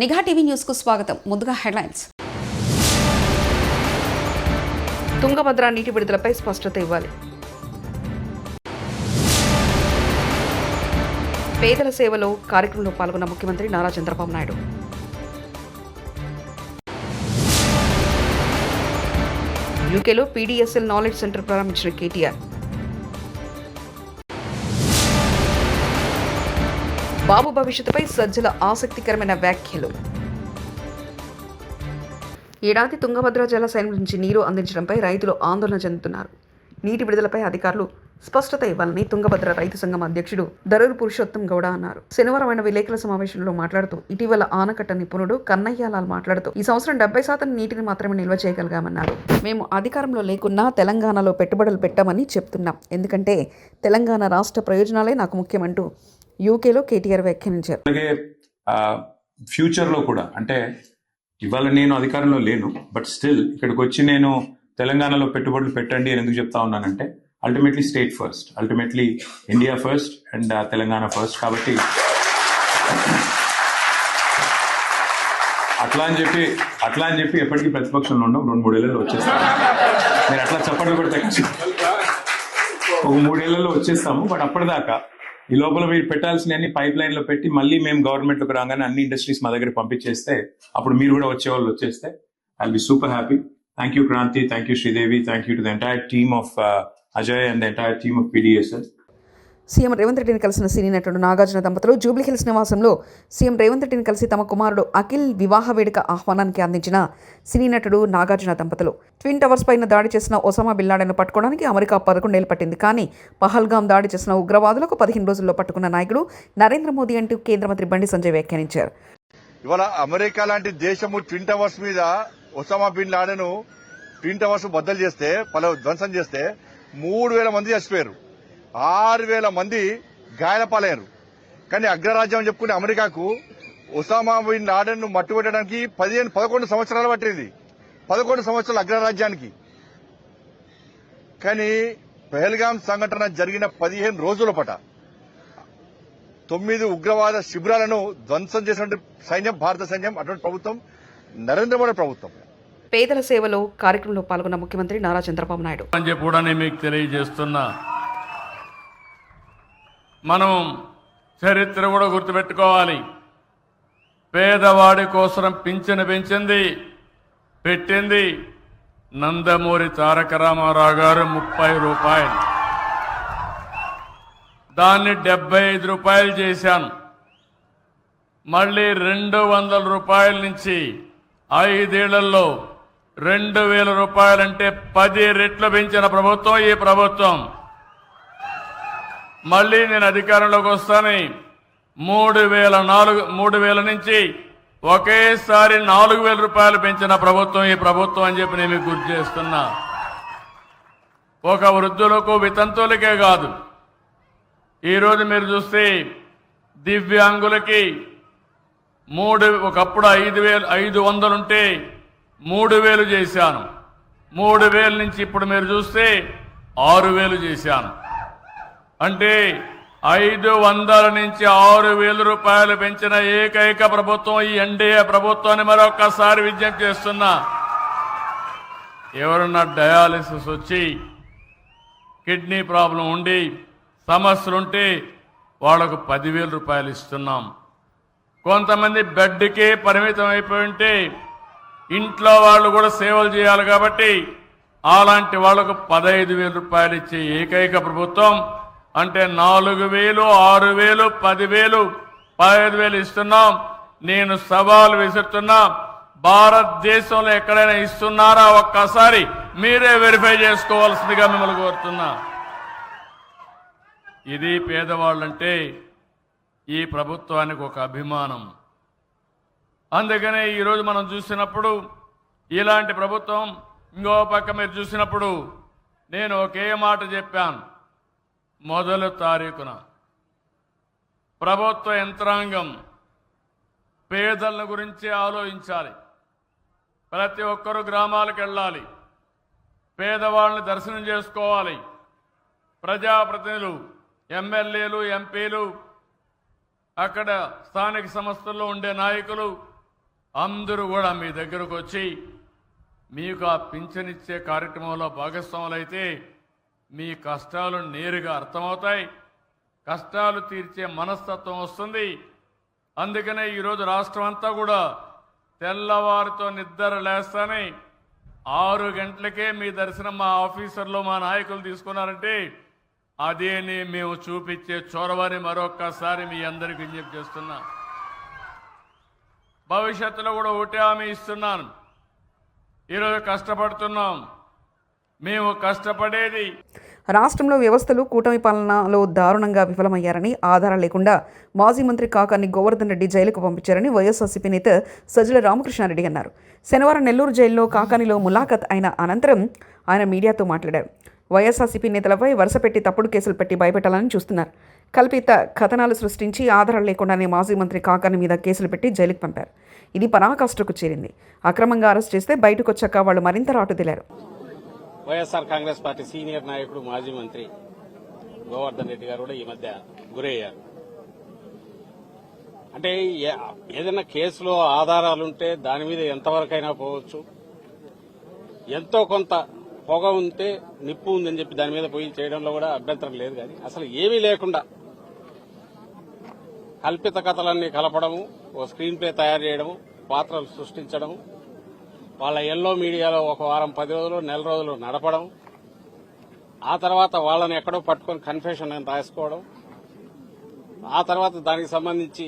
నిఘా TV news కు స్వాగతం. ముందుగా హెడ్లైన్స్. తుంగభద్ర నీటి విడుదలపై స్పష్టత ఇవ్వాలి. పేదల సేవలో కార్యక్రమంలో పాల్గొన్న ముఖ్యమంత్రి నారా చంద్రబాబు నాయుడు. యూకేలో పీడీఎస్ఎల్ నాలెడ్జ్ సెంటర్ ప్రారంభించిన కేటీఆర్. బాబు భవిష్యత్తుపై సజ్జల ఆసక్తికరమైన వ్యాఖ్యలు. ఏడాది తుంగభద్ర జలాశయం నుంచి నీరు అందించడంపై రైతులు ఆందోళన చెందుతున్నారు. నీటి విడుదలపై అధికారులు స్పష్టత ఇవ్వాలని తుంగభద్ర రైతు సంఘం అధ్యక్షుడు దరూరు పురుషోత్తం గౌడ అన్నారు. శనివారం ఆయన విలేకరుల సమావేశంలో మాట్లాడుతూ ఇటీవల ఆనకట్ట నిపుణుడు కన్నయ్యలాల్ మాట్లాడుతూ ఈ సంవత్సరం 70% నీటిని మాత్రమే నిల్వ చేయగలిగామన్నారు. మేము అధికారంలో లేకున్నా తెలంగాణలో పెట్టుబడులు పెట్టామని చెప్తున్నాం. ఎందుకంటే తెలంగాణ రాష్ట్ర ప్రయోజనాలే నాకు ముఖ్యమంటూ యూకేలో కేటీఆర్ వ్యాఖ్యానించారు. అలాగే ఫ్యూచర్లో కూడా అంటే ఇవాళ నేను అధికారంలో లేను, బట్ స్టిల్ ఇక్కడికి వచ్చి నేను తెలంగాణలో పెట్టుబడులు పెట్టండి అని ఎందుకు చెప్తా ఉన్నానంటే ultimately state first, ultimately India first and Telangana first. కాబట్టి అట్లా అని చెప్పి ఎప్పటికీ ప్రతిపక్షంలో ఉండవు. 2-3 ఏళ్లలో వచ్చేస్తాము. నేను అట్లా చెప్పండి కూడా ఒక 3 ఏళ్లలో వచ్చేస్తాము. బట్ అప్పటిదాకా ఈ లోపల మీరు పెట్టాల్సిన అన్ని పైప్ లైన్ లో పెట్టి మళ్ళీ మేము గవర్నమెంట్ లోకి రాగానే అన్ని ఇండస్ట్రీస్ మా దగ్గర పంపించేస్తే అప్పుడు మీరు కూడా వచ్చేవాళ్ళు వచ్చేస్తే I will be super happy. Thank you Kranti, thank you Sridevi, thank you to the entire team of Ajay and the entire team of PDSL. CM Revanth రెడ్డిని కలిసిన సినీ నటుడు నాగార్జున దంపతులు జూబ్లీహిల్స్ నివాసంలో సీఎం రేవంత్ రెడ్డిని కలిసి తమ కుమారుడు అఖిల్ వివాహ వేడుక ఆహ్వానానికి అందించిన సినీ నటుడు నాగార్జున దంపతులు. ట్విన్ టవర్స్ పైన దాడి చేసిన ఒసామా బిన్ లాడెన్ను పట్టుకోవడానికి అమెరికా 11 ఏళ్లు పట్టింది. కానీ పహల్గాం దాడి చేసిన ఉగ్రవాదులకు 15 రోజుల్లో పట్టుకున్న నాయకుడు నరేంద్ర మోదీ అంటూ కేంద్ర మంత్రి బండి సంజయ్ వ్యాఖ్యానించారు. ఇవాళ అమెరికా లాంటి దేశము ట్విన్ టవర్స్ మీద Osama bin Laden twin towers బద్దలు చేస్తే ధ్వంసం చేస్తే 3,000 మంది చచ్చిపోయారు, 6,000 మంది గాయాల పాలయ్యారు. కానీ అగ్రరాజ్యం అని చెప్పుకునే అమెరికాకు ఒసామా బిన్ లాడెన్ మట్టుబెట్టడానికి 11 సంవత్సరాలు పట్టింది. 11 సంవత్సరాలు అగ్రరాజ్యానికి. కానీ పహల్గాం సంఘటన జరిగిన 15 రోజుల పాట 9 ఉగ్రవాద శిబిరాలను ధ్వంసం చేసినటువంటి సైన్యం భారత సైన్యం, అటువంటి ప్రభుత్వం నరేంద్ర మోడీ ప్రభుత్వం. పేదల సేవలో కార్యక్రమంలో పాల్గొన్న ముఖ్యమంత్రి నారా చంద్రబాబు నాయుడు. అని చెప్పి కూడా నేను మీకు తెలియజేస్తున్నా. మనం చరిత్ర కూడా గుర్తుపెట్టుకోవాలి. పేదవాడి కోసం పింఛను పెట్టింది నందమూరి తారక రామారావు గారు 30 రూపాయలు. దాన్ని 75 రూపాయలు చేశాను. మళ్ళీ 200 రూపాయల నుంచి 5 ఏళ్లలో 2,000 రూపాయలంటే 10 రెట్లు పెంచిన ప్రభుత్వం ఈ ప్రభుత్వం. మళ్ళీ నేను అధికారంలోకి వస్తాను 3,000 నుంచి ఒకేసారి 4,000 రూపాయలు పెంచిన ప్రభుత్వం ఈ ప్రభుత్వం అని చెప్పి నేను మీకు గుర్తు చేస్తున్నా. ఒక వృద్ధులకు వితంతువులకే కాదు, ఈరోజు మీరు చూస్తే దివ్యాంగులకి ఒకప్పుడు 5,500 ఉంటే 3,000 చేశాను. 3,000 నుంచి ఇప్పుడు మీరు చూస్తే 6,000 చేశాను. అంటే 500 నుంచి 6,000 రూపాయలు పెంచిన ఏకైక ప్రభుత్వం ఈ ఎన్డీఏ ప్రభుత్వాన్ని మరొకసారి విజ్ఞప్తి చేస్తున్నా. ఎవరన్నా డయాలిసిస్ వచ్చి కిడ్నీ ప్రాబ్లం ఉండి సమస్యలుంటే వాళ్లకు 10,000 రూపాయలు ఇస్తున్నాం. కొంతమంది బెడ్కే పరిమితం అయిపోయి ఉంటే ఇంట్లో వాళ్ళు కూడా సేవలు చేయాలి కాబట్టి అలాంటి వాళ్లకు 15,000 రూపాయలు ఇచ్చే ఏకైక ప్రభుత్వం. అంటే 4,000, 6,000, 10,000, 15,000 ఇస్తున్నాం. నేను సవాల్ విసురుతున్నా, భారతదేశంలో ఎక్కడైనా ఇస్తున్నారా ఒక్కసారి మీరే వెరిఫై చేసుకోవాల్సిందిగా మిమ్మల్ని కోరుతున్నా. ఇది పేదవాళ్ళంటే ఈ ప్రభుత్వానికి ఒక అభిమానం. అందుకనే ఈరోజు మనం చూసినప్పుడు ఇలాంటి ప్రభుత్వం, ఇంకో పక్క మీరు చూసినప్పుడు నేను ఒకే మాట చెప్పాను. మొదటి తారీఖున ప్రభుత్వ యంత్రాంగం పేదల గురించి ఆలోచించాలి. ప్రతి ఒక్కరూ గ్రామాలకు వెళ్ళాలి, పేదవాళ్ళని దర్శనం చేసుకోవాలి. ప్రజాప్రతినిధులు, ఎమ్మెల్యేలు, ఎంపీలు, అక్కడ స్థానిక సంస్థల్లో ఉండే నాయకులు అందరూ కూడా మీ దగ్గరకు వచ్చి మీకు ఆ పింఛనిచ్చే కార్యక్రమంలో భాగస్వాములైతే మీ కష్టాలు నేరుగా అర్థమవుతాయి, కష్టాలు తీర్చే మనస్తత్వం వస్తుంది. అందుకనే ఈరోజు రాష్ట్రం అంతా కూడా తెల్లవారితో నిద్ర లేస్తానే 6 గంటలకే మీ దర్శనం మా ఆఫీసర్లు మా నాయకులు తీసుకున్నారంటే అదేని మేము చూపించే చొరవని మరొక్కసారి మీ అందరికీ విజ్ఞప్తి చేస్తున్నా. భవిష్యత్తులో కూడా ఒకటే హామీ ఇస్తున్నాను, ఈరోజు కష్టపడుతున్నాం, మేము కష్టపడేది రాష్ట్రంలో వ్యవస్థలు కూటమి పాలనలో దారుణంగా విఫలమయ్యారని, ఆధారాలు లేకుండా మాజీ మంత్రి కాకాని గోవర్ధన్ రెడ్డి జైలుకు పంపించారని వైఎస్ఆర్సీపీ నేత సజ్జల రామకృష్ణారెడ్డి అన్నారు. శనివారం నెల్లూరు జైల్లో కాకానిలో ములాఖత్ అయిన అనంతరం ఆయన మీడియాతో మాట్లాడారు. వైఎస్ఆర్సీపీ నేతలపై వరుసపెట్టి తప్పుడు కేసులు పెట్టి భయపెట్టాలని చూస్తున్నారు. కల్పిత కథనాలు సృష్టించి ఆధారాలు లేకుండానే మాజీ మంత్రి కాకాని మీద కేసులు పెట్టి జైలుకు పంపారు. ఇది పరాకాష్ఠకు చేరింది. అక్రమంగా అరెస్ట్ చేస్తే బయటకు వచ్చాక వాళ్ళు మరింత రాటుదిలారు. వైఎస్ఆర్ కాంగ్రెస్ పార్టీ సీనియర్ నాయకుడు మాజీ మంత్రి గోవర్ధన్ రెడ్డి గారు కూడా ఈ మధ్య గురయ్యారు. అంటే ఏదైనా కేసులో ఆధారాలుంటే దాని మీద ఎంతవరకైనా పోవచ్చు. ఎంతో కొంత పొగ ఉంటే నిప్పు ఉందని చెప్పి దాని మీద పోయి చేయడంలో కూడా అభ్యంతరం లేదు. కానీ అసలు ఏమీ లేకుండా కల్పిత కథలన్నీ కలపడము, ఓ స్క్రీన్ ప్లే తయారు చేయడము, పాత్రలు సృష్టించడము, వాళ్ళ ఎల్లో మీడియాలో ఒక వారం 10 రోజులు నెల రోజులు నడపడం, ఆ తర్వాత వాళ్ళని ఎక్కడో పట్టుకొని కన్ఫెషన్ అని రాసుకోవడం, ఆ తర్వాత దానికి సంబంధించి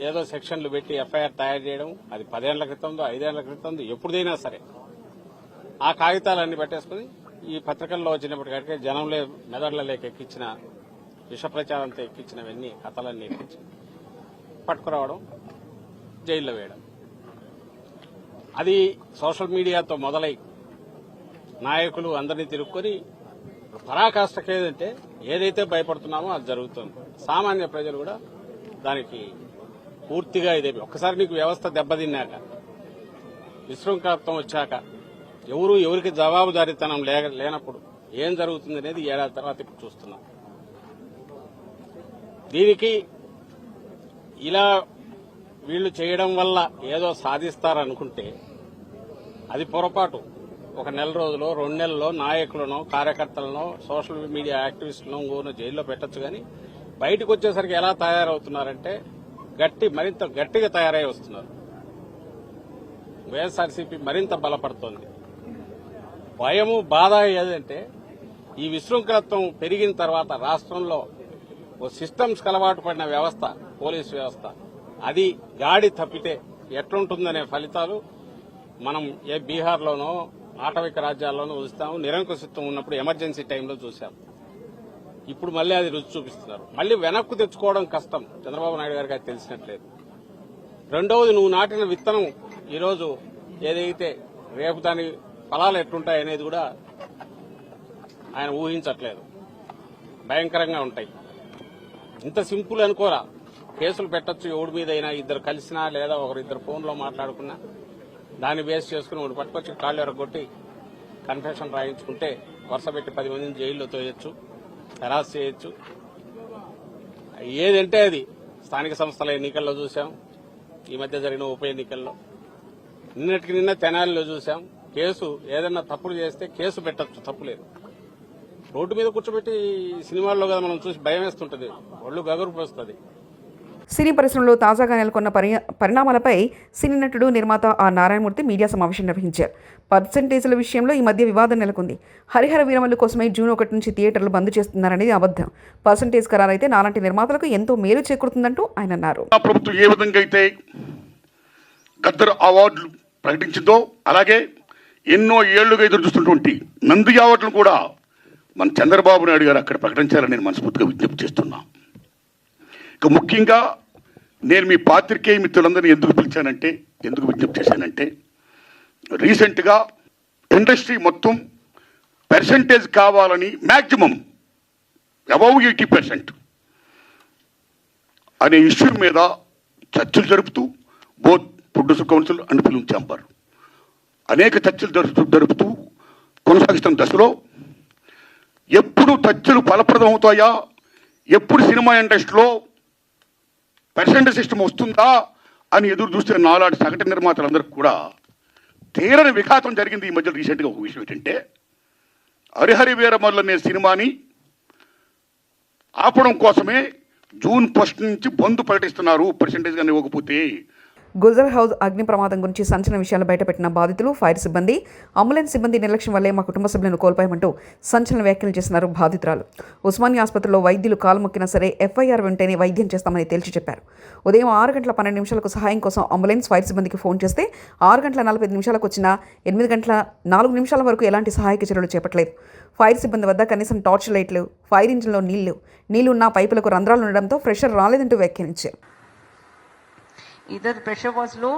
ఏదో సెక్షన్లు పెట్టి ఎఫ్ఐఆర్ తయారు చేయడం. అది 10 ఏళ్ల క్రితందో 5 ఏళ్ల క్రితందో ఎప్పుడైనా సరే ఆ కాగితాలన్నీ పెట్టేసుకుని ఈ పత్రికల్లో వచ్చినప్పటికంటే జనంలో మెదడులలోకి ఎక్కించిన విష ప్రచారంతో ఎక్కించినవన్నీ కథలన్నీ ఎక్కించి పట్టుకురావడం, జైల్లో వేయడం. అది సోషల్ మీడియాతో మొదలై నాయకులు అందరినీ తిరుక్కొని పరాకాష్ఠకి ఏదైతే భయపడుతున్నామో అది జరుగుతుంది. సామాన్య ప్రజలు కూడా దానికి పూర్తిగా ఇదే. ఒక్కసారి నీకు వ్యవస్థ దెబ్బతిన్నాక, విశృంఖలత్వం వచ్చాక, ఎవరికి జవాబుదారీతనం లేనప్పుడు ఏం జరుగుతుంది అనేది ఏడాది తర్వాత ఇప్పుడు చూస్తున్నాం. దీనికి ఇలా వీళ్లు చేయడం వల్ల ఏదో సాధిస్తారనుకుంటే అది పొరపాటు. ఒక నెల రోజులో 2 నెలల్లో నాయకులను, కార్యకర్తలను, సోషల్ మీడియా యాక్టివిస్టులను జైల్లో పెట్టచ్చు. కానీ బయటకు వచ్చేసరికి ఎలా తయారవుతున్నారంటే మరింత గట్టిగా తయారై వస్తున్నారు. వైఎస్ఆర్సీపీ మరింత బలపడుతోంది. భయము, బాధ ఏదంటే ఈ విశృంఖలత్వం పెరిగిన తర్వాత రాష్ట్రంలో ఓ సిస్టమ్స్ అలవాటు పడిన వ్యవస్థ, పోలీసు వ్యవస్థ, అది గాడి తప్పితే ఎట్లుంటుందనే ఫలితాలు మనం బీహార్లోనో ఆటవిక రాజ్యాల్లోనూ చూస్తాము. నిరంకుశత్వం ఉన్నప్పుడు ఎమర్జెన్సీ టైంలో చూశాం. ఇప్పుడు మళ్ళీ అది రుచి చూపిస్తున్నారు. మళ్ళీ వెనక్కు తెచ్చుకోవడం కష్టం. చంద్రబాబు నాయుడు గారికి అది తెలిసినట్లేదు. రెండవది, నువ్వు నాటిన విత్తనం ఈరోజు ఏదైతే రేపు దాని ఫలాలు ఎట్లుంటాయనేది కూడా ఆయన ఊహించట్లేదు. భయంకరంగా ఉంటాయి. ఇంత సింపుల్ అనుకోరా. కేసులు పెట్టచ్చు ఎవడి మీదైనా, ఇద్దరు కలిసినా లేదా ఒకరిద్దరు ఫోన్లో మాట్లాడుకున్నా దాన్ని బేస్ చేసుకుని ఒకటి పట్టుకొచ్చి కాళ్ళు ఎరగొట్టి కన్ఫెషన్ రాయించుకుంటే వరుసపెట్టి 10 మందిని జైల్లో తోయొచ్చు, హెరాస్ చేయొచ్చు. ఏదంటే అది స్థానిక సంస్థల ఎన్నికల్లో చూశాం, ఈ మధ్య జరిగిన ఉప ఎన్నికల్లో, నిన్నటికి నిన్న తెనాలిలో చూశాం. కేసు ఏదైనా తప్పులు చేస్తే కేసు పెట్టచ్చు, తప్పులేదు. రోడ్డు మీద కూర్చోబెట్టి సినిమాల్లో కదా మనం చూసి భయం వేస్తుంటది, ఒళ్ళు గగురు వస్తుంది. సినీ పరిశ్రమలో తాజాగా నెలకొన్న పరిణామాలపై సినీ నటుడు, నిర్మాత ఆర్ నారాయణమూర్తి మీడియా సమావేశం నిర్వహించారు. పర్సెంటేజ్ల విషయంలో ఈ మధ్య వివాదం నెలకొంది. హరిహర వీరమల్లు కోసమే జూన్ 1 నుంచి థియేటర్లు బంద్ చేస్తున్నారనేది అబద్ధం. పర్సెంటేజ్ ఖరారైతే నాలాంటి నిర్మాతలకు ఎంతో మేలు చేకూరుతుందంటూ ఆయన అన్నారు. ప్రభుత్వం ఏ విధంగా అయితే గద్దర్ అవార్డులు ప్రకటించిందో అలాగే ఎన్నో ఏళ్లుగా ఎదురు చూస్తున్నటువంటి నంది అవార్డులు కూడా మన చంద్రబాబు నాయుడు గారు అక్కడ ప్రకటించాలని నేను మనస్ఫూర్తిగా విజ్ఞప్తి చేస్తున్నా. ఇక ముఖ్యంగా నేను మీ పాత్రికేయ మిత్రులందరినీ ఎందుకు పిలిచానంటే, ఎందుకు విజ్ఞప్తి చేశానంటే, రీసెంట్గా ఇండస్ట్రీ మొత్తం పర్సెంటేజ్ కావాలని మ్యాక్సిమం అబౌవ్ 80% అనే ఇష్యూ మీద చర్చలు జరుపుతూ both producer council and film chamber అనేక చర్చలు జరుపుతూ కొనసాగిస్తున్న దశలో ఎప్పుడు చర్చలు ఫలప్రదం అవుతాయా, ఎప్పుడు సినిమా ఇండస్ట్రీలో పర్సెంటేజ్ సిస్టమ్ వస్తుందా అని ఎదురు చూస్తే నాలాంటి సగటు నిర్మాతలందరికీ కూడా తీరని విఘాతం జరిగింది. ఈ మధ్య రీసెంట్గా ఒక విషయం ఏంటంటే, హరిహరి వీరమల్లు అనే సినిమాని ఆపడం కోసమే జూన్ 1 నుంచి బంద్ ప్రకటిస్తున్నారు పర్సెంటేజ్ గానీ ఇవ్వకపోతే. గుజర్ హౌస్ అగ్ని ప్రమాదం గురించి సంచలన విషయాలు బయటపెట్టిన బాధితులు, ఫైర్ సిబ్బంది, అంబులెన్స్ సిబ్బంది నిర్లక్ష్యం వల్లే మా కుటుంబ సభ్యులను కోల్పోయామంటూ సంచలన వ్యాఖ్యలు చేస్తున్నారు బాధితురాలు. ఉస్మానియా ఆసుపత్రిలో వైద్యులు కాలు మొక్కినా సరే ఎఫ్ఐఆర్ వెంటనే వైద్యం చేస్తామని తేల్చి చెప్పారు. ఉదయం 6 గంటల 12 నిమిషాలకు సహాయం కోసం అంబులెన్స్, ఫైర్ సిబ్బందికి ఫోన్ చేస్తే 6 గంటల 45 నిమిషాలకు వచ్చిన 8 గంటల 4 నిమిషాల వరకు ఎలాంటి సహాయక చర్యలు చేపట్టలేదు. ఫైర్ సిబ్బంది వద్ద కనీసం టార్చ్ లైట్లు, ఫైర్ ఇంజిన్లో నీళ్లు ఉన్న పైపులకు రంధ్రాలు ఉండడంతో ప్రెషర్ రాలేదంటూ వ్యాఖ్యానించారు. Either the pressure was low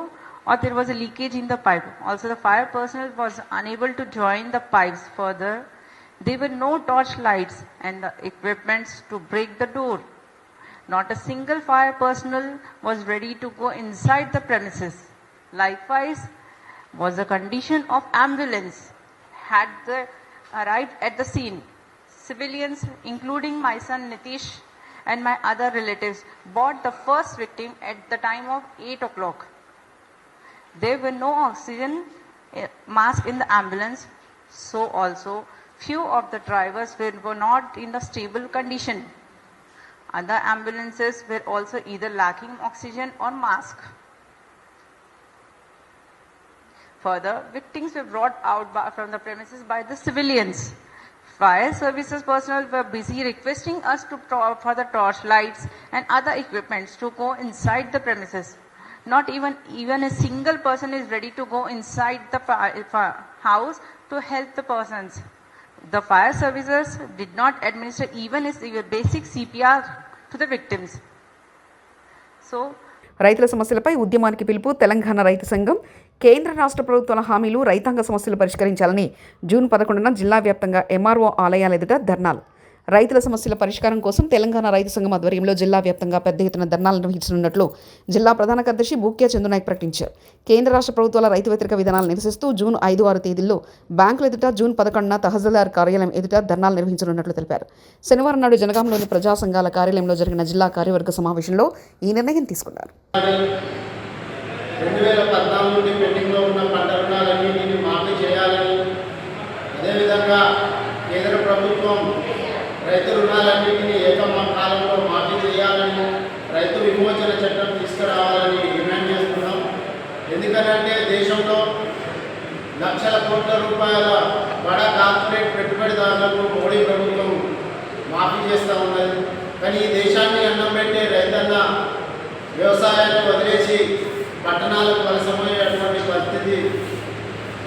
or there was a leakage in the pipe. Also, the fire personnel was unable to join the pipes further. There were no torch lights and the equipments to break the door. Not a single fire personnel was ready to go inside the premises. Likewise, was the condition of ambulance had arrived at the scene. Civilians, including my son Nitish and my other relatives, brought the first victim at the time of 8 o'clock. There were no oxygen mask in the ambulance, so also few of the drivers were not in the stable condition. Other ambulances were also either lacking oxygen or mask. Further, victims were brought out from the premises by the civilians. Fire services personnel were busy requesting us for the torch lights and other equipments to go inside the premises. Not even a single person is ready to go inside the house to help the persons. The fire services did not administer even a basic CPR to the victims. So, రైతుల సమస్యలపై ఉద్యమానికి పిలుపు. తెలంగాణ రైతు సంఘం కేంద్ర రాష్ట్ర ప్రభుత్వాల హామీలు, రైతాంగ సమస్యలు పరిష్కరించాలని జూన్ 11న జిల్లా వ్యాప్తంగా ఎంఆర్ఓ ఆలయాల ఎదుట ధర్నాలు. రైతుల సమస్యల పరిష్కారం కోసం తెలంగాణ రైతు సంఘం ఆధ్వర్యంలో జిల్లా వ్యాప్తంగా పెద్ద ఎత్తున ధర్నాలు నిర్వహించనున్నట్లు జిల్లా ప్రధాన కార్యదర్శి బూక్యా చందునాయక్ ప్రకటించారు. కేంద్ర రాష్ట్ర ప్రభుత్వాల రైతు వ్యతిరేక విధానాలు నిరసిస్తూ జూన్ 5, 6 తేదీల్లో బ్యాంకుల ఎదుట, జూన్ 11న తహసీల్దార్ కార్యాలయం ఎదుట ధర్నాలు నిర్వహించనున్నట్లు తెలిపారు. శనివారం నాడు జనగాంలోని ప్రజా సంఘాల కార్యాలయంలో జరిగిన జిల్లా కార్యవర్గ సమావేశంలో ఈ నిర్ణయం తీసుకున్నారు. 2014 నుండి పెండింగ్లో ఉన్న పంట రుణాలన్నింటినీ మాఫీ చేయాలని, అదేవిధంగా కేంద్ర ప్రభుత్వం రైతు రుణాలన్నింటినీ ఏకకాలంలో మాఫీ చేయాలని, రైతు విమోచన చట్టం తీసుకురావాలని డిమాండ్ చేస్తున్నాం. ఎందుకంటే దేశంలో లక్షల కోట్ల రూపాయల బడా కార్పొరేట్ పెట్టుబడిదారులకు మోడీ ప్రభుత్వం మాఫీ చేస్తూ ఉన్నది. కానీ ఈ దేశాన్ని అన్నం పెట్టే రైతన్న వ్యవసాయాన్ని వదిలేసి పట్టణాలకు వలసపోయేటువంటి పరిస్థితి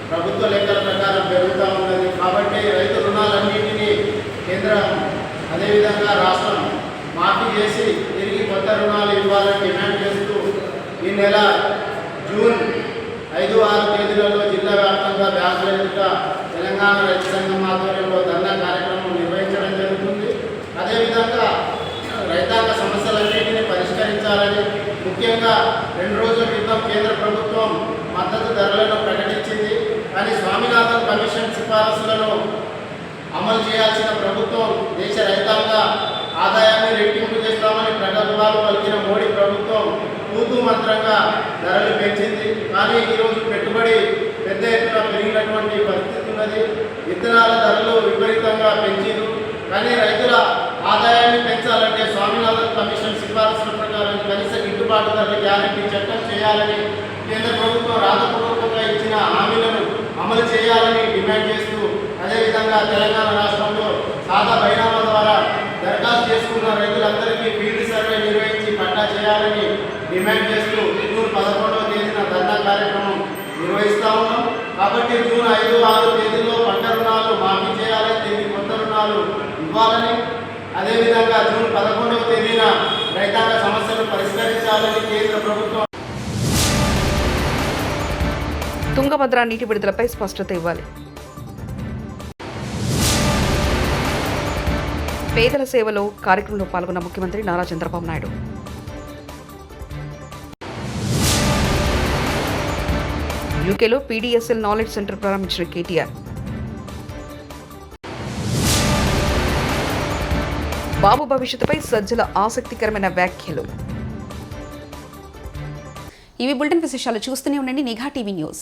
ప్రభుత్వ లెక్కల ప్రకారం పెరుగుతూ ఉన్నది. కాబట్టి రైతు రుణాలన్నింటినీ కేంద్రం అదేవిధంగా రాష్ట్రం మాఫీ చేసి తిరిగి కొత్త రుణాలు ఇవ్వాలని డిమాండ్ చేస్తూ ఈ నెల జూన్ 5, 6 తేదీలలో జిల్లా వ్యాప్తంగా బ్యాంకుల ఎదుట తెలంగాణ రైతు సంఘం ఆధ్వర్యంలో ధర్నా కార్యక్రమం నిర్వహించడం జరుగుతుంది. అదేవిధంగా రైతాంగ సమస్యలన్నింటినీ పరిష్కరించాలని, ముఖ్యంగా 2 రోజుల క్రితం కేంద్ర ప్రభుత్వం మద్దతు ధరలను ప్రకటించింది. కానీ స్వామినాథన్ కమిషన్ సిఫారసులను అమలు చేయాల్సిన ప్రభుత్వం దేశ రైతాంగ ఆదాయాన్ని రెట్టింపు చేస్తామని ప్రగల్భాలు పలికిన మోడీ ప్రభుత్వం తూతూ మంత్రంగా ధరలు పెంచింది. కానీ ఈరోజు పెట్టుబడి పెద్ద ఎత్తున పెరిగినటువంటి పరిస్థితి ఉన్నది. విత్తనాల ధరలు విపరీతంగా పెంచారు. కానీ రైతుల ఆదాయాన్ని పెంచాలంటే స్వామినాథన్ కమిషన్ సిఫారసుల ప్రకారం కనీస గిట్టుబాటు ధరల గ్యారంటీ చట్టం చేయాలని, కేంద్ర ప్రభుత్వం రాతపూర్వకంగా ఇచ్చిన హామీలను అమలు చేయాలని డిమాండ్ చేస్తూ, అదేవిధంగా తెలంగాణ రాష్ట్రంలో సాదా బైనామా ద్వారా దరఖాస్తు చేసుకున్న రైతులందరికీ ఫీల్డ్ సర్వే నిర్వహించి పట్టా చేయాలని డిమాండ్ చేస్తూ జూన్ 11వ తేదీన ధర్నా కార్యక్రమం నిర్వహిస్తూ ఉన్నాం. కాబట్టి జూన్ 5, 6 తేదీల్లో పంట రుణాలు మాఫీ చేయాలని, తిరిగి కొత్త రుణాలు ఇవ్వాలని, అదేవిధంగా జూన్ 11వ తేదీన రైతాంగ సమస్యలు పరిష్కరించాలని కేంద్ర ప్రభుత్వం. తుంగభద్ర నీటి విడుదలపై స్పష్టత ఇవ్వాలి. పేదల సేవలో కార్యక్రమంలో పాల్గొన్న ముఖ్యమంత్రి నారా చంద్రబాబు నాయుడు. యూకేలో పీడీఎస్ఎల్ నాలెడ్జ్ సెంటర్ ప్రారంభించిన కేటీఆర్. బాబు భవిష్యత్తుపై సజ్జల ఆసక్తికరమైన వ్యాఖ్యలు. ఇవి బులెటిన్ విశేషాలు. చూస్తూనే ఉండండి నిఘా టీవీ న్యూస్.